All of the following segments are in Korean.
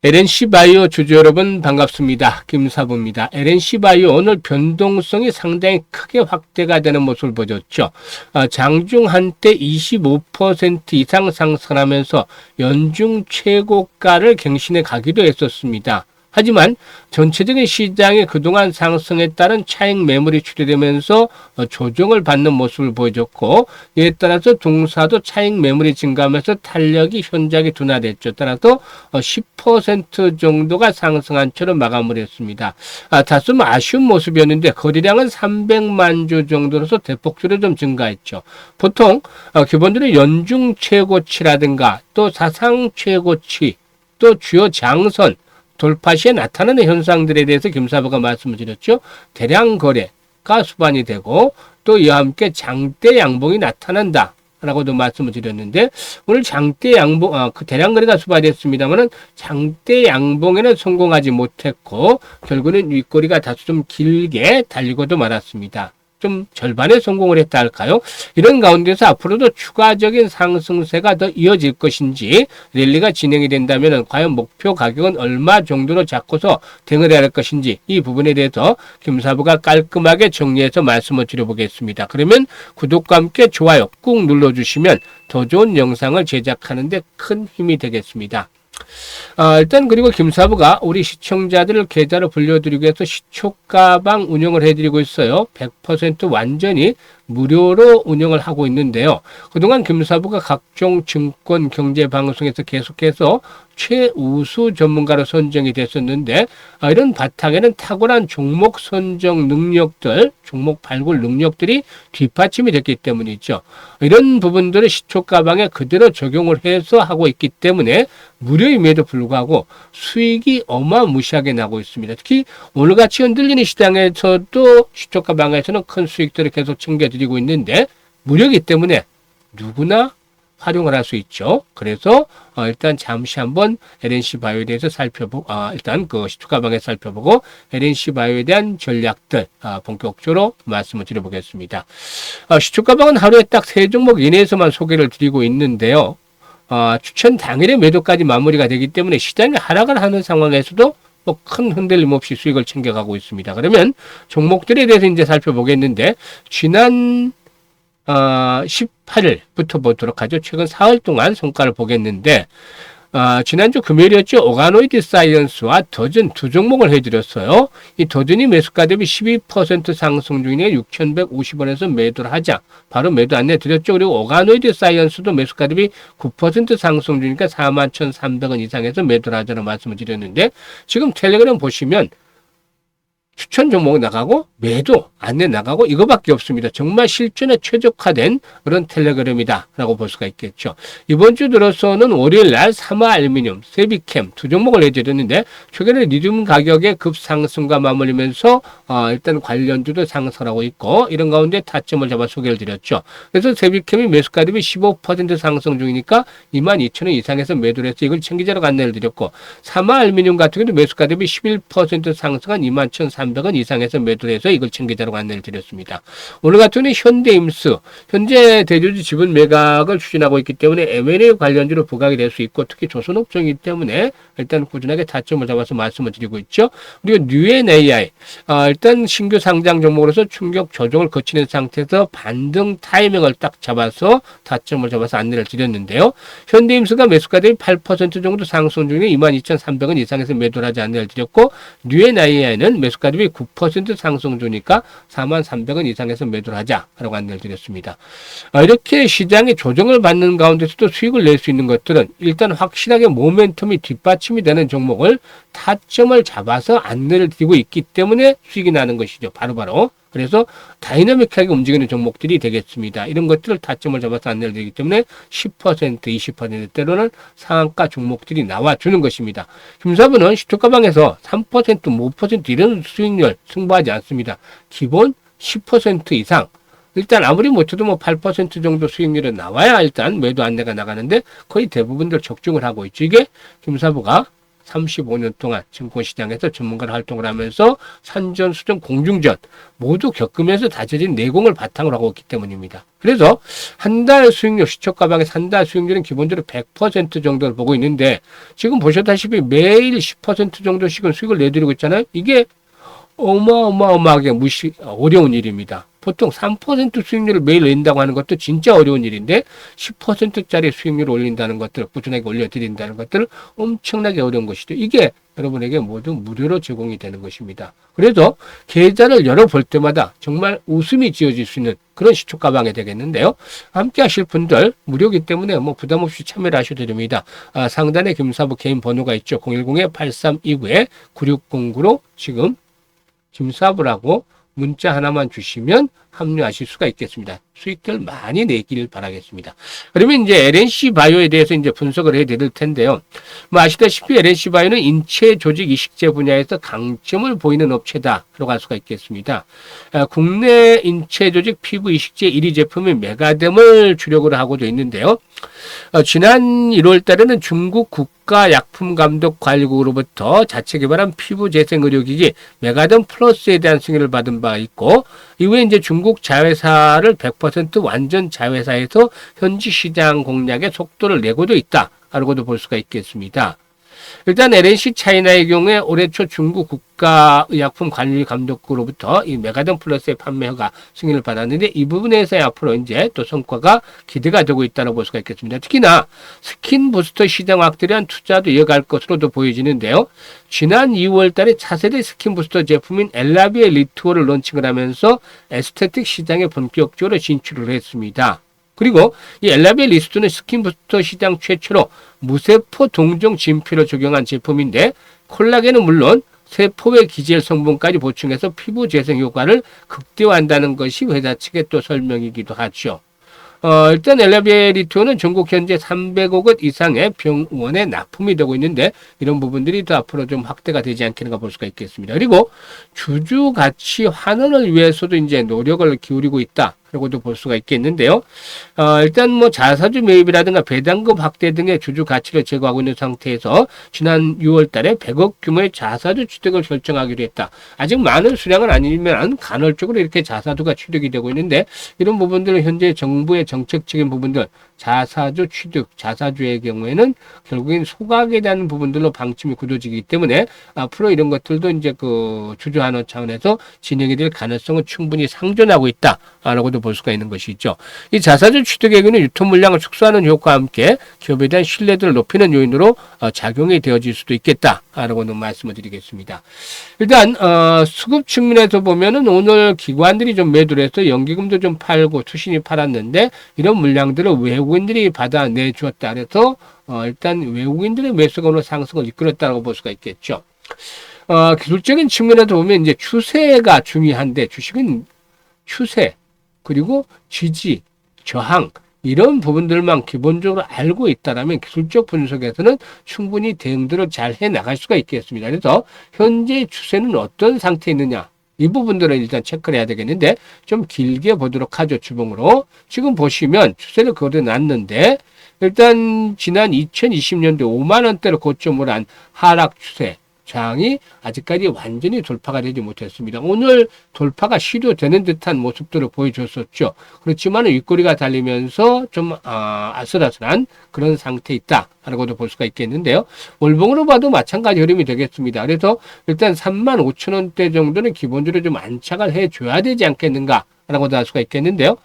LNC바이오 주주 여러분 반갑습니다. 김사부입니다. LNC바이오 오늘 변동성이 상당히 크게 확대가 되는 모습을 보였죠. 장중 한때 25% 이상 상승하면서 연중 최고가를 갱신해 가기도 했었습니다. 하지만 전체적인 시장의 그동안 상승에 따른 차익 매물이 출현되면서 조정을 받는 모습을 보여줬고, 이에 따라서 동사도 차익 매물이 증가하면서 탄력이 현저하게 둔화됐죠. 따라서 10% 정도가 상승한 채로 마감을 했습니다. 다소 아쉬운 모습이었는데 거래량은 300만 주 정도로서 대폭적으로 좀 증가했죠. 보통 기본적으로 연중 최고치라든가 또 사상 최고치 또 주요 장선 돌파 시에 나타나는 현상들에 대해서 김사부가 말씀을 드렸죠. 대량 거래가 수반이 되고 또 이와 함께 장대 양봉이 나타난다 라고도 말씀을 드렸는데, 오늘 장대 양봉, 그 대량 거래가 수반됐습니다만은 장대 양봉에는 성공하지 못했고 결국은 윗꼬리가 다소 좀 길게 달리고도 말았습니다. 좀 절반의 성공을 했다 할까요? 이런 가운데서 앞으로도 추가적인 상승세가 더 이어질 것인지, 랠리가 진행이 된다면 과연 목표 가격은 얼마 정도로 잡고서 대응을 해야 할 것인지, 이 부분에 대해서 김사부가 깔끔하게 정리해서 말씀을 드려보겠습니다. 그러면 구독과 함께 좋아요 꾹 눌러주시면 더 좋은 영상을 제작하는 데 큰 힘이 되겠습니다. 일단 그리고 김사부가 우리 시청자들을 계좌로 불려드리기 위해서 시초가방 운영을 해드리고 있어요. 100% 완전히 무료로 운영을 하고 있는데요. 그동안 김사부가 각종 증권 경제 방송에서 계속해서 최우수 전문가로 선정이 됐었는데, 이런 바탕에는 탁월한 종목 선정 능력들, 종목 발굴 능력들이 뒷받침이 됐기 때문이죠. 이런 부분들을 시초가방에 그대로 적용을 해서 하고 있기 때문에 무료임에도 불구하고 수익이 어마무시하게 나고 있습니다. 특히 오늘같이 흔들리는 시장에서도 시초가방에서는 큰 수익들을 계속 챙겨드리고 있는데, 무료이기 때문에 누구나 활용을 할 수 있죠. 그래서 일단 잠시 한번 LNC바이오에 대해서 살펴보고, 일단 그 시초가방에 살펴보고 LNC바이오에 대한 전략들 본격적으로 말씀을 드려보겠습니다. 시초가방은 하루에 딱 3종목 이내에서만 소개를 드리고 있는데요. 추천 당일에 매도까지 마무리가 되기 때문에 시장이 하락을 하는 상황에서도 큰 흔들림 없이 수익을 챙겨가고 있습니다. 그러면 종목들에 대해서 이제 살펴보겠는데, 지난 18일부터 보도록 하죠. 최근 4월 동안 성과를 보겠는데, 지난주 금요일이었죠. 오가노이드 사이언스와 더즌 두 종목을 해드렸어요. 이 더즌이 매수가 대비 12% 상승 중이니까 6,150원에서 매도를 하자. 바로 매도 안내 드렸죠. 그리고 오가노이드 사이언스도 매수가 대비 9% 상승 중이니까 41,300원 이상에서 매도를 하자는 말씀을 드렸는데, 지금 텔레그램 보시면 추천 종목 나가고 매도 안내 나가고 이거밖에 없습니다. 정말 실전에 최적화된 그런 텔레그램이다 라고 볼 수가 있겠죠. 이번 주 들어서는 월요일날 사마알루미늄, 세비캠 두 종목을 해드렸는데, 최근에 리튬 가격의 급상승과 맞물리면서 일단 관련주도 상승하고 있고, 이런 가운데 타점을 잡아 소개를 드렸죠. 그래서 세비캠이 매수가 대비 15% 상승 중이니까 22,000원 이상에서 매도를 해서 이걸 챙기자라고 안내를 드렸고, 사마알루미늄 같은 경우도 매수가 대비 11% 상승한 21,300원 이상에서 매도를 해서 이걸 챙기자라고 안내를 드렸습니다. 오늘 같은 경우는 현대임스, 현재 대주주 지분 매각을 추진하고 있기 때문에 M&A 관련주로 부각이 될 수 있고, 특히 조선업종이기 때문에 일단 꾸준하게 타점을 잡아서 말씀을 드리고 있죠. 그리고 뉴엔AI, 일단 신규 상장 종목으로서 충격 조정을 거치는 상태에서 반등 타이밍을 딱 잡아서 타점을 잡아서 안내를 드렸는데요. 현대임스가 매수가 대비 8% 정도 상승 중에 22,300원 이상에서 매도를 하지 안내를 드렸고, 뉴엔AI는 매수가 대비 9% 상승 중이니까 43,300원 이상에서 매도를 하자라고 안내를 드렸습니다. 이렇게 시장의 조정을 받는 가운데서도 수익을 낼 수 있는 것들은 일단 확실하게 모멘텀이 뒷받침이 되는 종목을 타점을 잡아서 안내를 드리고 있기 때문에 수익이 나는 것이죠. 바로바로. 그래서 다이나믹하게 움직이는 종목들이 되겠습니다. 이런 것들을 타점을 잡아서 안내를 드리기 때문에 10%, 20%대로는 상한가 종목들이 나와주는 것입니다. 김사부는 시초가방에서 3%, 5% 이런 수익률 승부하지 않습니다. 기본 10% 이상. 일단 아무리 못해도 8% 정도 수익률은 나와야 일단 매도 안내가 나가는데, 거의 대부분들 적중을 하고 있죠. 이게 김사부가 35년 동안 증권시장에서 전문가로 활동을 하면서 산전수전, 공중전 모두 겪으면서 다져진 내공을 바탕으로 하고 있기 때문입니다. 그래서 한 달 수익률, 시초가방에서 한 달 수익률은 기본적으로 100% 정도를 보고 있는데 지금 보셨다시피 매일 10% 정도씩은 수익을 내드리고 있잖아요. 이게 어마어마하게 어려운 일입니다. 보통 3% 수익률을 매일 낸다고 하는 것도 진짜 어려운 일인데 10%짜리 수익률을 올린다는 것들, 꾸준하게 올려드린다는 것들 엄청나게 어려운 것이죠. 이게 여러분에게 모두 무료로 제공이 되는 것입니다. 그래서 계좌를 열어볼 때마다 정말 웃음이 지어질 수 있는 그런 시초가방이 되겠는데요. 함께 하실 분들 무료이기 때문에 부담 없이 참여를 하셔도 됩니다. 상단에 김사부 개인 번호가 있죠. 010-8329-9609로 지금 김사부라고 문자 하나만 주시면 합류하실 수가 있겠습니다. 수익들 많이 내길 바라겠습니다. 그러면 이제 LNC 바이오에 대해서 이제 분석을 해 드릴 텐데요. 아시다시피 LNC 바이오는 인체 조직 이식제 분야에서 강점을 보이는 업체다라고 할 수가 있겠습니다. 국내 인체 조직 피부 이식제 1위 제품인 메가뎀을 주력으로 하고도 있는데요. 지난 1월 달에는 중국 국가약품감독관리국으로부터 자체 개발한 피부 재생 의료기기 메가뎀 플러스에 대한 승인을 받은 바 있고, 이후에 이제 중국 자회사를 100% 완전 자회사에서 현지 시장 공략에 속도를 내고도 있다라고도 볼 수가 있겠습니다. 일단 LNC 차이나의 경우에 올해 초 중국 국가의약품관리감독국으로부터 이 메가뎀 플러스의 판매 허가 승인을 받았는데 이 부분에서 앞으로 이제 또 성과가 기대가 되고 있다고 볼 수가 있겠습니다. 특히나 스킨 부스터 시장 확대에 한 투자도 이어갈 것으로도 보여지는데요. 지난 2월 달에 차세대 스킨 부스터 제품인 엘라비의 리투어를 론칭을 하면서 에스테틱 시장에 본격적으로 진출을 했습니다. 그리고 이 엘라비의 리스트는 스킨부스터 시장 최초로 무세포 동종 진피를 적용한 제품인데 콜라겐은 물론 세포의 기질 성분까지 보충해서 피부 재생 효과를 극대화한다는 것이 회사 측의 또 설명이기도 하죠. 일단 엘라비의 리투어는 전국 현재 300억 원 이상의 병원에 납품이 되고 있는데 이런 부분들이 더 앞으로 좀 확대가 되지 않겠는가 볼 수가 있겠습니다. 그리고 주주 가치 환원을 위해서도 이제 노력을 기울이고 있다. 라고도 볼 수가 있겠는데요. 일단 자사주 매입이라든가 배당금 확대 등의 주주 가치를 제고하고 있는 상태에서 지난 6월 달에 100억 규모의 자사주 취득을 결정하기로 했다. 아직 많은 수량은 아니지만 간헐적으로 이렇게 자사주가 취득이 되고 있는데 이런 부분들은 현재 정부의 정책적인 부분들 자사주 취득, 자사주의 경우에는 결국엔 소각에 대한 부분들로 방침이 굳어지기 때문에 앞으로 이런 것들도 이제 그 주주 환원 차원에서 진행이 될 가능성은 충분히 상존하고 있다라고도 볼 수가 있는 것이죠. 이 자사주 취득의 경우는 유통 물량을 축소하는 효과와 함께 기업에 대한 신뢰도를 높이는 요인으로 작용이 되어질 수도 있겠다라고는 말씀을 드리겠습니다. 일단 수급 측면에서 보면은 오늘 기관들이 좀 매도를 해서 연기금도 좀 팔고 투신이 팔았는데 이런 물량들을 외국인들이 받아내 주었다 그래서 일단 외국인들의 매수가 오늘 상승을 이끌었다고 볼 수가 있겠죠. 기술적인 측면에서 보면 이제 추세가 중요한데 주식은 추세 그리고 지지, 저항 이런 부분들만 기본적으로 알고 있다라면 기술적 분석에서는 충분히 대응들을 잘 해나갈 수가 있겠습니다. 그래서 현재 추세는 어떤 상태에 있느냐 이 부분들을 일단 체크를 해야 되겠는데 좀 길게 보도록 하죠. 주봉으로 지금 보시면 추세를 그려놨는데 일단 지난 2020년도 5만 원대를 고점으로 한 하락 추세 장이 아직까지 완전히 돌파가 되지 못했습니다. 오늘 돌파가 시도되는 듯한 모습들을 보여줬었죠. 그렇지만 윗꼬리가 달리면서 좀 아슬아슬한 그런 상태에 있다라고도 볼 수가 있겠는데요. 월봉으로 봐도 마찬가지 흐름이 되겠습니다. 그래서 일단 35,000원대 정도는 기본적으로 좀 안착을 해줘야 되지 않겠는가 라고도 할 수가 있겠는데요.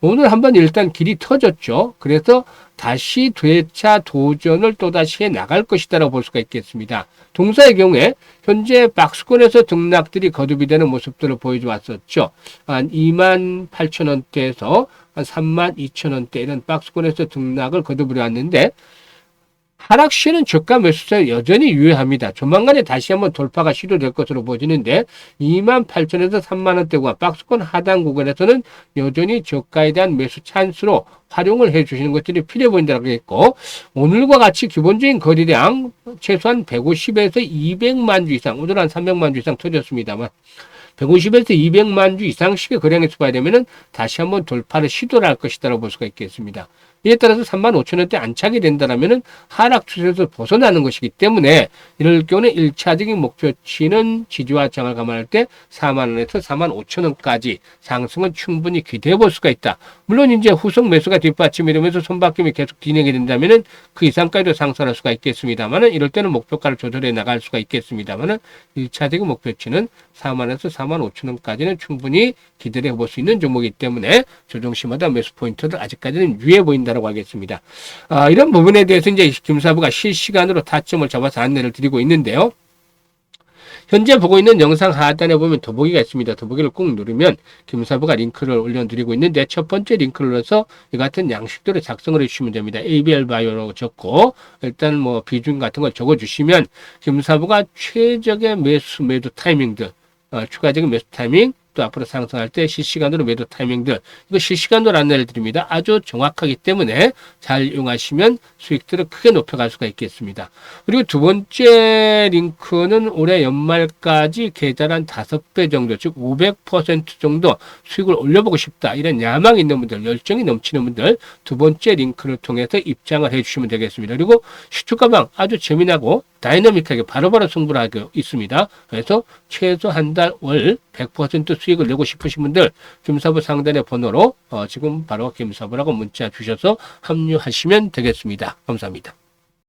오늘 한번 일단 길이 터졌죠. 그래서 다시 되차 도전을 또다시 해 나갈 것이다라고 볼 수가 있겠습니다. 동사의 경우에 현재 박스권에서 등락들이 거듭이 되는 모습들을 보여줘 왔었죠. 한 28,000원대에서 한 32,000원대 이런 박스권에서 등락을 거듭을 왔는데 하락 시에는 저가 매수세 여전히 유효합니다. 조만간에 다시 한번 돌파가 시도될 것으로 보여지는데 28,000에서 3만원대 구간 박스권 하단 구간에서는 여전히 저가에 대한 매수 찬스로 활용을 해주시는 것들이 필요해 보인다고 했고 오늘과 같이 기본적인 거래량 최소한 150에서 200만 주 이상 오늘 한 300만 주 이상 터졌습니다만 150에서 200만 주 이상씩의 거래량에서 봐야 되면은 다시 한번 돌파를 시도를 할 것이다라고 볼 수가 있겠습니다. 이에 따라서 35,000원대 안착이 된다라면은 하락 추세에서 벗어나는 것이기 때문에 이럴 경우는 1차적인 목표치는 지지와 저항을 감안할 때 4만 원에서 45,000원까지 상승은 충분히 기대해 볼 수가 있다. 물론 이제 후속 매수가 뒷받침이 되면서 손바뀜이 계속 진행이 된다면은 그 이상까지도 상승할 수가 있겠습니다만은 이럴 때는 목표가를 조절해 나갈 수가 있겠습니다만은 1차적인 목표치는 4만에서 4만 5천 원까지는 충분히 기대를 해볼 수 있는 종목이기 때문에 조정시마다 매수 포인트를 아직까지는 유의해 보인다고 하겠습니다. 이런 부분에 대해서 이제 김사부가 실시간으로 타점을 잡아서 안내를 드리고 있는데요. 현재 보고 있는 영상 하단에 보면 더보기가 있습니다. 더보기를 꾹 누르면 김사부가 링크를 올려드리고 있는데 첫 번째 링크를 눌러서 이 같은 양식대로 작성을 해주시면 됩니다. ABL 바이오라고 적고 일단 뭐 비중 같은 걸 적어주시면 김사부가 최적의 매도 타이밍들 추가적인 매수 타이밍 또 앞으로 상승할 때 실시간으로 매도 타이밍들 이거 실시간으로 안내를 드립니다. 아주 정확하기 때문에 잘 이용하시면 수익들을 크게 높여갈 수가 있겠습니다. 그리고 두 번째 링크는 올해 연말까지 계좌 한 5배 정도 즉 500% 정도 수익을 올려보고 싶다. 이런 야망이 있는 분들 열정이 넘치는 분들 두 번째 링크를 통해서 입장을 해주시면 되겠습니다. 그리고 시초가방 아주 재미나고 다이너믹하게 바로바로 승부를 하고 있습니다. 그래서 최소 한 달 월 100% 수익을 내고 싶으신 분들 김사부 상단의 번호로 지금 바로 김사부라고 문자 주셔서 합류하시면 되겠습니다. 감사합니다.